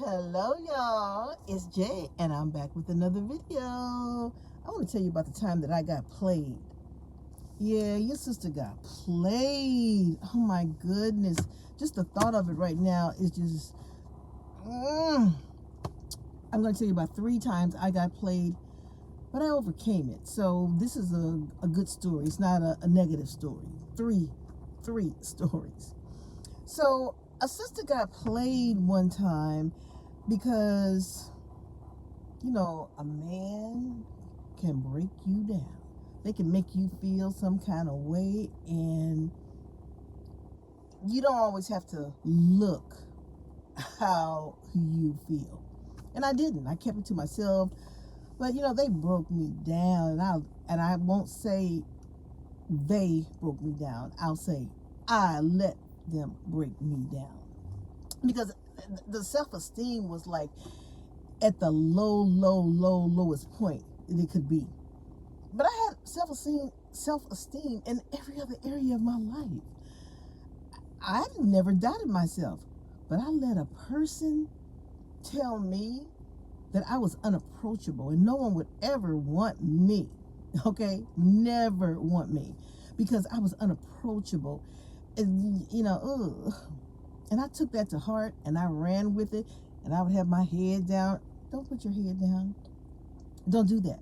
Hello y'all, it's Jay and I'm back with another video. I want to tell you about the time that I got played. Yeah, your sister got played. Oh my goodness. Just the thought of it right now is just I'm going to tell you about 3 times I got played, but I overcame it. So this is a good story. It's not a negative story. Three stories. So a sister got played one time because, a man can break you down. They can make you feel some kind of way, and you don't always have to look how you feel. And I didn't. I kept it to myself. But they broke me down, and I won't say they broke me down. I'll say I let them break me down, because the self-esteem was like at the lowest point that it could be. But I had self-esteem in every other area of my life. I never doubted myself, but I let a person tell me that I was unapproachable and no one would ever want me. Okay, never want me, because I was unapproachable. And and I took that to heart and I ran with it, and I would have my head down. Don't put your head down. Don't do that.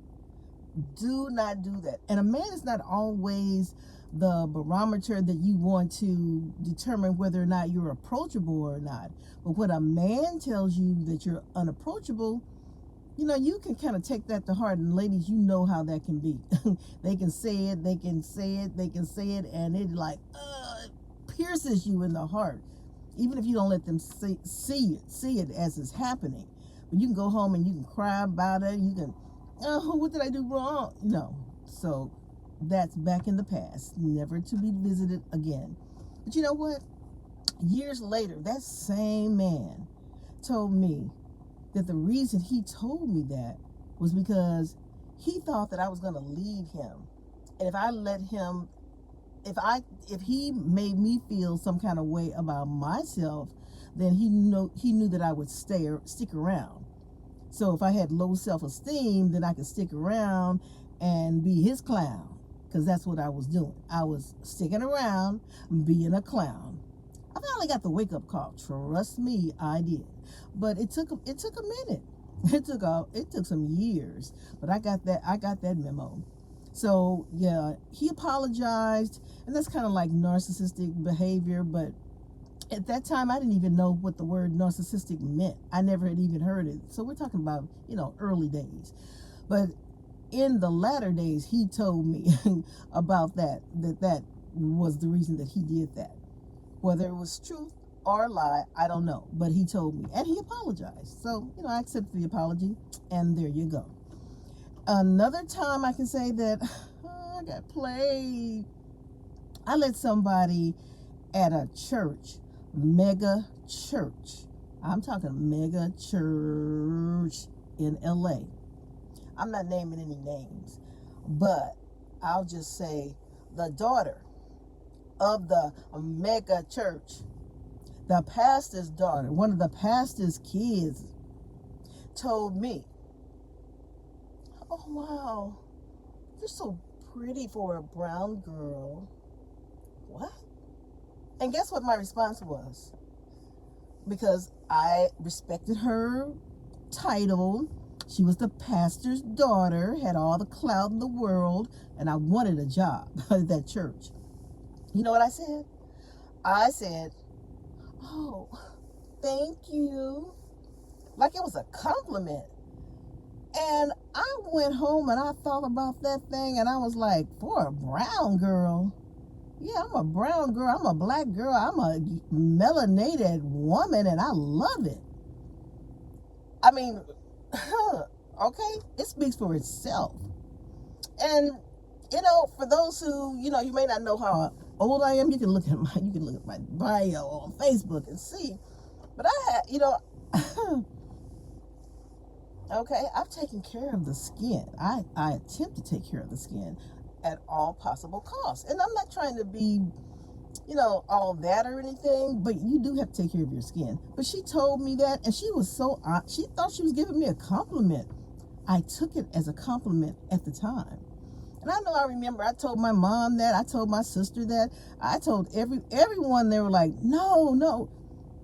Do not do that. And a man is not always the barometer that you want to determine whether or not you're approachable or not. But when a man tells you that you're unapproachable, you can kind of take that to heart. And ladies, you know how that can be. They can say it, and it like pierces you in the heart, even if you don't let them see it as it's happening. But you can go home and you can cry about it. You can, oh, what did I do wrong? So that's back in the past, never to be visited again. But you know what? Years later, that same man told me that the reason he told me that was because he thought that I was going to leave him. And if I let him, if he made me feel some kind of way about myself, then he knew that I would stick around. So if I had low self-esteem, then I could stick around and be his clown, because that's what I was doing. I was sticking around, being a clown. I finally got the wake-up call. Trust me, I did. But it took a minute. It took some years, but I got that memo. So yeah, he apologized, and that's kind of like narcissistic behavior. But at that time, I didn't even know what the word narcissistic meant. I never had even heard it. So we're talking about early days. But in the latter days, he told me about that was the reason that he did that. Whether it was truth or a lie, I don't know. But he told me, and he apologized. So, I accepted the apology, and there you go. Another time I can say that I got played. I let somebody at a church, mega church. I'm talking mega church in LA. I'm not naming any names, but I'll just say the daughter of the mega church, the pastor's daughter, one of the pastor's kids, told me, "Oh wow, you're so pretty for a brown girl." What? And guess what my response was? Because I respected her title. She was the pastor's daughter, had all the clout in the world, and I wanted a job at that church. You know what I said? I said, "Oh, thank you." Like it was a compliment. And I went home and I thought about that thing, and I was like, for a brown girl? Yeah, I'm a brown girl. I'm a black girl. I'm a melanated woman, and I love it. I mean, okay, it speaks for itself. And for those who you may not know how old I am, you can look at my bio on Facebook and see. But I had, okay, I've taken care of the skin. I attempt to take care of the skin at all possible costs. And I'm not trying to be all that or anything, but you do have to take care of your skin. But she told me that, and she was she thought she was giving me a compliment. I took it as a compliment at the time. And I remember I told my mom that, I told my sister that, I told everyone. They were like, no, no.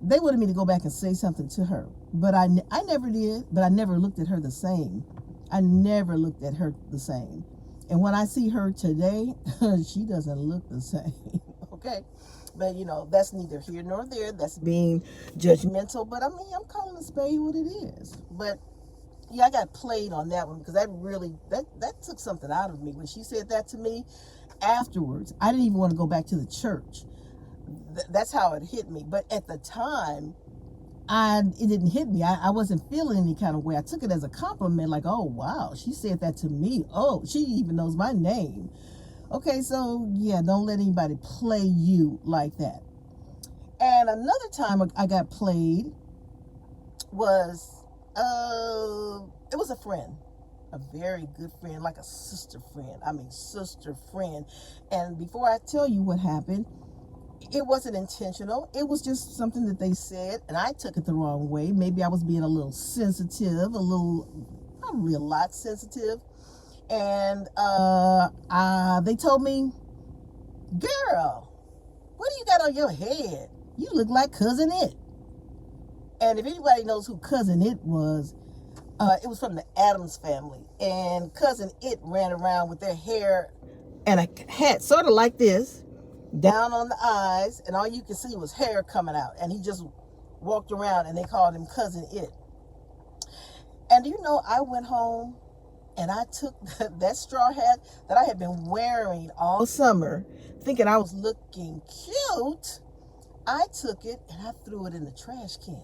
They wanted me to go back and say something to her. But I never did, but I never looked at her the same. I never looked at her the same. And when I see her today, she doesn't look the same. Okay? But, that's neither here nor there. That's being judgmental. But, I mean, I'm calling a spade what it is. But, yeah, I got played on that one because that really, that took something out of me. When she said that to me afterwards, I didn't even want to go back to the church. That's how it hit me. But at the time, it didn't hit me. I wasn't feeling any kind of way. I took it as a compliment, like, oh, wow, she said that to me. Oh, she even knows my name. Okay, so, yeah, don't let anybody play you like that. And another time I got played was, it was a friend. A very good friend, like a sister friend. I mean, sister friend. And before I tell you what happened, it wasn't intentional. It was just something that they said, and I took it the wrong way. Maybe I was being a little sensitive, probably a lot sensitive. And they told me, girl, what do you got on your head? You look like Cousin It. And if anybody knows who Cousin It was from the Addams family. And Cousin It ran around with their hair and a hat sort of like this, down on the eyes, and all you could see was hair coming out. And he just walked around, and they called him Cousin It. And I went home, and I took that straw hat that I had been wearing all summer, thinking I was looking cute. I took it, and I threw it in the trash can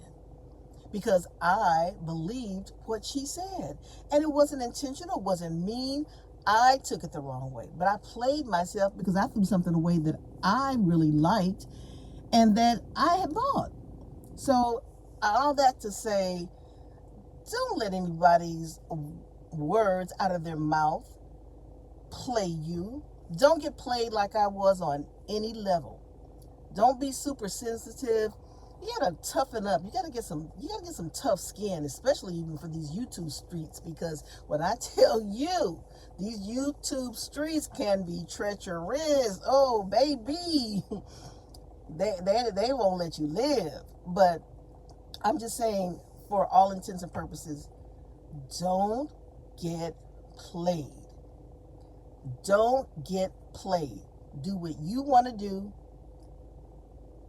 because I believed what she said. And it wasn't intentional, it wasn't mean. I took it the wrong way, but I played myself because I threw something away that I really liked and that I had bought. So all that to say, don't let anybody's words out of their mouth play you. Don't get played like I was on any level. Don't be super sensitive. You gotta toughen up. You gotta get some tough skin, especially even for these YouTube streets, because when I tell you, these YouTube streets can be treacherous. Oh, baby. They won't let you live. But I'm just saying, for all intents and purposes, don't get played. Don't get played. Do what you want to do.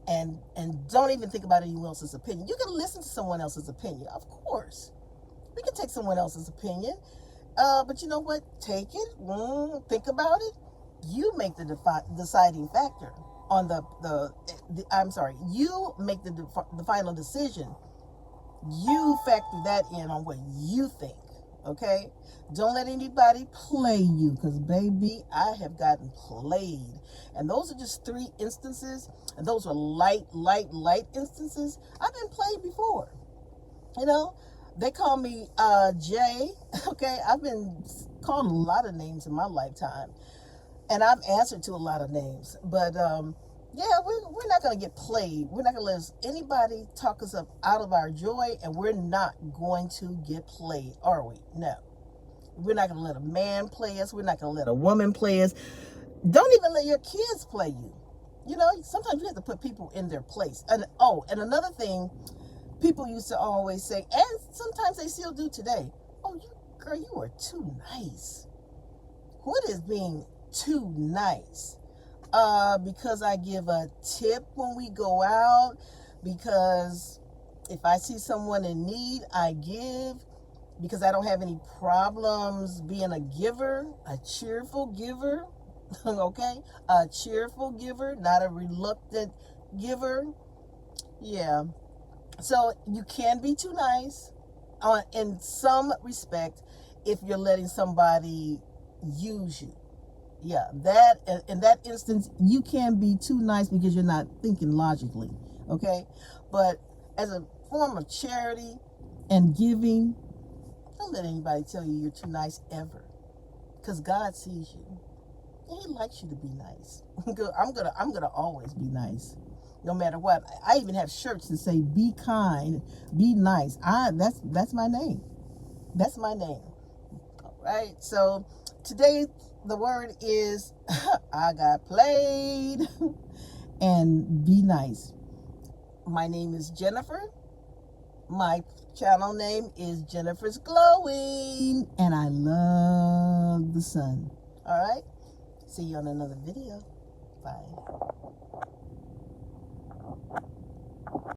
And don't even think about anyone else's opinion. You can listen to someone else's opinion, of course. We can take someone else's opinion. But you know what? Take it. Think about it. You make the deciding factor on you make the final decision. You factor that in on what you think. Okay? Don't let anybody play you, because baby, I have gotten played. And those are just 3 instances, and those are light instances. I've been played before. They call me Jay. Okay, I've been called a lot of names in my lifetime, and I've answered to a lot of names. But yeah, we're not going to get played. We're not going to let anybody talk us up out of our joy, and we're not going to get played, are we? No. We're not going to let a man play us. We're not going to let a woman play us. Don't even let your kids play you. Sometimes you have to put people in their place. And another thing, people used to always say, and sometimes they still do today, oh, girl, you are too nice. What is being too nice? Because I give a tip when we go out, because if I see someone in need, I give, because I don't have any problems being a giver, a cheerful giver, okay? A cheerful giver, not a reluctant giver. Yeah. So you can be too nice in some respect if you're letting somebody use you. Yeah, in that instance, you can be too nice because you're not thinking logically, okay? But as a form of charity and giving, don't let anybody tell you you're too nice ever, because God sees you. He likes you to be nice. I'm gonna always be nice, no matter what. I even have shirts that say "Be kind, be nice." That's my name. That's my name. All right. So today the word is I got played, and be nice. My name is Jennifer. My channel name is Jennifer's Glowing, and I love the sun. All right. See you on another video. Bye.